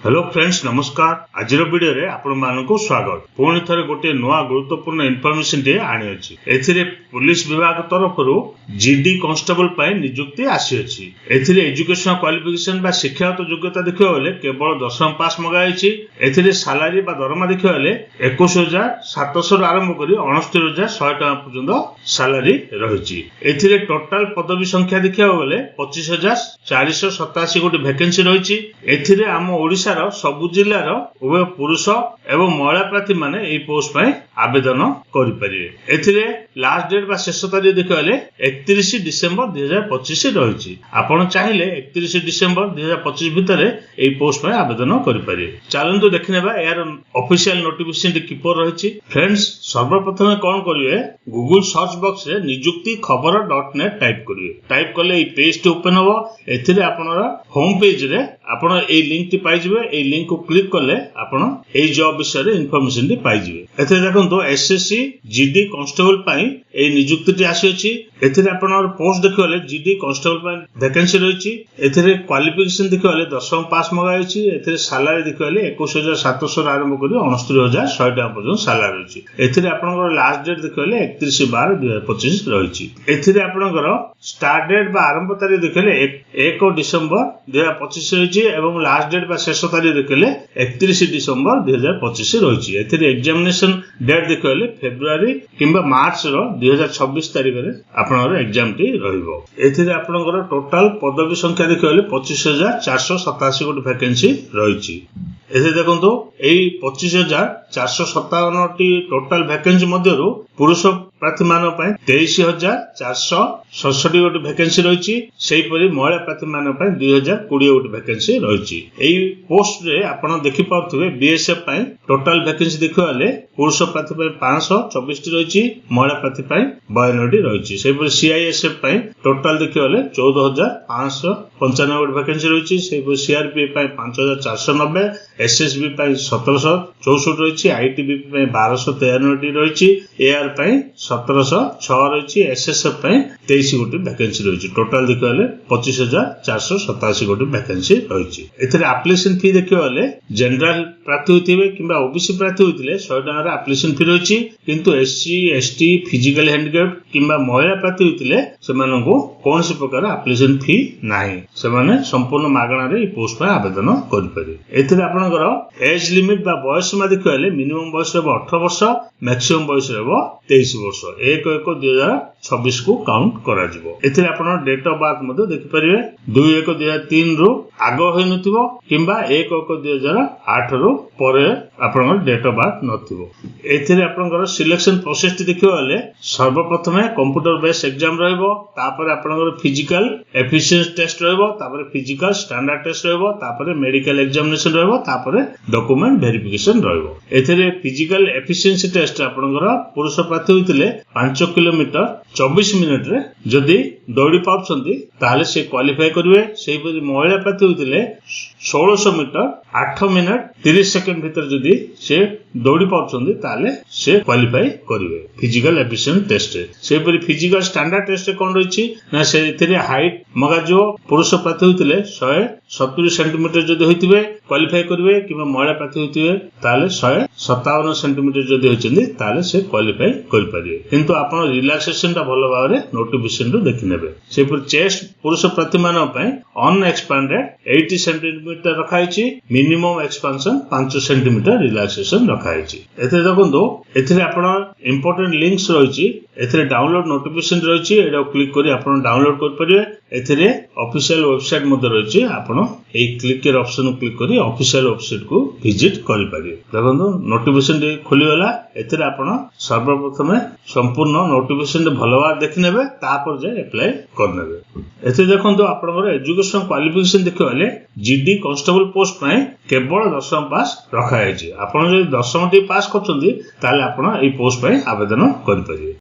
Hello friends नमस्कार। आज video रे आपण मानकु स्वागत। पुणी थरे गोटे नुआ गुरुत्वपूर्ण इनफॉरमेशन टे आनी अछि। एथिरे पुलिस विभाग तरफरु जीडी कांस्टेबल पय नियुक्ति आसी अछि। एथिरे एजुकेशनल क्वालिफिकेशन बा शिक्षागत योग्यता देखियो बेले केवल 10th पास मगा अछि। एथिरे सैलरी बा दरमा देखियो बेले 21700 रु आरंभ करी 69100 टका पर्यंत सैलरी रहिछि। एथिरे टोटल पदवी संख्या देखियो बेले 25487 गोटे वैकेंसी रहिछि। एथिरे हम ओडिसा सबु जिल्लार उभय पुरुष एवं महिला प्रार्थी माने एई पोस्ट पय आवेदन करि परिबे। एथिरे लास्ट डेट बा शेष तारीख देखले 31 डिसेंबर 2025 रहिछि। आपण चाहिले 31 डिसेंबर 2025 भितरे एई पोस्ट पय आवेदन करि परिबे। चलंतु देखिनेबा यार ऑफिशियल नोटिफिकेशन किपर रहिछि। फ्रेंड्स सर्वप्रथम कोन करिवे गूगल सर्च बॉक्स रे नियुक्ति खबर.net टाइप करिवे। टाइप करले एई पेज टे ओपन होबो। एथिरे आपनर होम पेज रे आपण एई लिंक टी पाइ जिवे। एई लिंक को क्लिक करले आपण एई जॉब विषय रे इन्फॉर्मेशन टी पाइ जिवे। एथिरे देखंतो एसएससी जीडी कांस्टेबल पय एई नियुक्ति टी आसी अछि। एथिरे आपनर पोस्ट देखियोले जीडी कांस्टेबल पय वैकेंसी रहिछि। एथिरे क्वालिफिकेशन देखियोले 10th पास मगा अछि। एथिरे सैलरी देखियोले 21700 आरंभ करी 69100 टका पर्यंत सैलरी रहिछि। एथिरे आपनकर लास्ट डेट देखियोले 31/12/2025 रहिछि। एथिरे आपनकर स्टार्ट डेट बा आरंभ तारीख देखियोले 1 डिसेंबर 2025 रहिछि एवं लास्ट डेट बा शेष तारीख देखियोले 31 डिसेंबर 2025 रहिछि। एथिरे एग्जामिनेशन डेट देखियोले फेब्रुआरी किंबा मार्च रो 2026 तारीख रे आपनकर एग्जाम टी रहिबो। एथिरे आपनकर टोटल पदवी संख्या देखियोले 25487 गोटे वैकेंसी रहिछि। एथे देखंतो एई 25457 टी टोटल वैकेंसी मध्यरु पुरुष प्रार्थी मान पय 23467 गोटे वैकेंसी रहिछि। सेही परि महिला प्रार्थी मान पय 2020 गोटे वैकेंसी रहिछि। एई पोस्ट रे आपण देखि पाउथबे बीएसएफ पय टोटल वैकेंसी देखियोले पुरुष प्रार्थी पय 524 टी रहिछि, महिला प्रार्थी पय 52 टी रहिछि। सेही परि सीआईएसएफ पय टोटल देखियोले 14595 गोटे वैकेंसी रहिछि। सेही परि सीआरपी पय 5490, एसएसबी पय 1764 रहिछि, आईटीबीपी पय 1293 टी रहिछि, एआर पय 1706 रहिछि, एसएसएफ पय 23 गोटे वैकेंसी रहिछि। टोटल देखियोले 25487 गोटे वैकेंसी रहिछि। एथिरे एप्लीकेशन फी देखियोले जनरल प्रार्थी होतिबे किबा ओबीसी प्रार्थी होतिले 100 टका रे एप्लीकेशन फी रहिछि। किंतु एससी एसटी फिजिकल हैंडिकैप्ड किबा महिला प्रार्थी होतिले सेमानंको कोनसी प्रकार एप्लीकेशन फी नाही। सेमाने संपूर्ण मागणा रे पोस्ट पर आवेदन करि परिबे। एथिरे आपनकर एज लिमिट बा बयस मा देखियोले मिनिमम बयस रे 18 वर्ष, मैक्सिमम बयस रे 23 वर्ष। 1/1/2026 को काउंट करा जिवो। एथिरे आपन डेट ऑफ बर्थ मध्ये देखि परिबे 2/1/2003 रो आगो होय नथिबो किबा 1/1/2008 रो परे आपन डेट ऑफ बर्थ नथिबो। एथिरे आपनकर सिलेक्शन प्रोसेस टी देखियोले सर्वप्रथमे कंप्यूटर बेस्ड एग्जाम रहइबो, तापर आपनकर फिजिकल एफिशिएंसी टेस्ट रहइबो, तापर फिजिकल स्टैंडर्ड टेस्ट रहइबो, तापर मेडिकल एग्जामिनेशन रहइबो, तापर डॉक्यूमेंट वेरिफिकेशन रहइबो। एथिरे फिजिकल एफिशिएंसी टेस्ट आपनकर पुरुष प्रार्थी होइतिले 5 किलोमीटर 24 मिनिट रे जदी दौड़ी पाउछंती ताले से क्वालिफाई करिवे। सेही परि महिला प्रार्थी होइतिले 1600 मीटर 8 मिनिट 30 सेकंड भीतर जदी से दौड़ी पाउछंती ताले से क्वालिफाई करिवे फिजिकल एफिशिएंसी टेस्ट रे। सेही परि फिजिकल स्टैंडर्ड टेस्ट रे कोन रहिछि ना से एथिरे हाइट मगाजो पुरुष प्रार्थी होइतिले 170 सेंटीमीटर जदी होइतिबे क्वालिफाई करिवे किबा महिला प्रार्थी होइतिबे ताले 157 सेंटीमीटर जदी होइछंती ताले से क्वालिफाई करि परिवे। किंतु आपण रिलैक्सेशन ता भलो भाबरे नोटिफिकेशन रो देखि नेबे। से पर चेस्ट पुरुष प्रार्थी मान पय अनएक्सपांडेड 80 सेंटीमीटर रखाइछि, मिनिमम एक्सपांशन 5 सेंटीमीटर रिलैक्सेशन रखाइछि। एथे देखंतो एथिरे आपण इंपोर्टेंट लिंक्स रहिछि। एथिरे डाउनलोड नोटिफिकेशन रहिछि, एडा क्लिक करी आपण डाउनलोड कर परिवे। एथिरे ऑफिशियल वेबसाइट मध्ये रहिछि, आपण एई क्लिक के ऑप्शन क्लिक करी ऑफिशियल वेबसाइट को विजिट करि परिवे। देखंतो नोटिफिकेशन दे खोली गला। एथिरे आपण सर्वप्रथमे संपूर्ण नोटिफिकेशन भलो भाव देखि नेबे, तापर जे अप्लाई कर नेबे। एथे देखंतो आपनकर एजुकेशन क्वालिफिकेशन देखिबाले जीडी कांस्टेबल पोस्ट पय केवल 10th पास रखा है। आपण जे 10th टी पास करछंती ताले आपण एई पोस्ट पय आवेदन करि परिवे।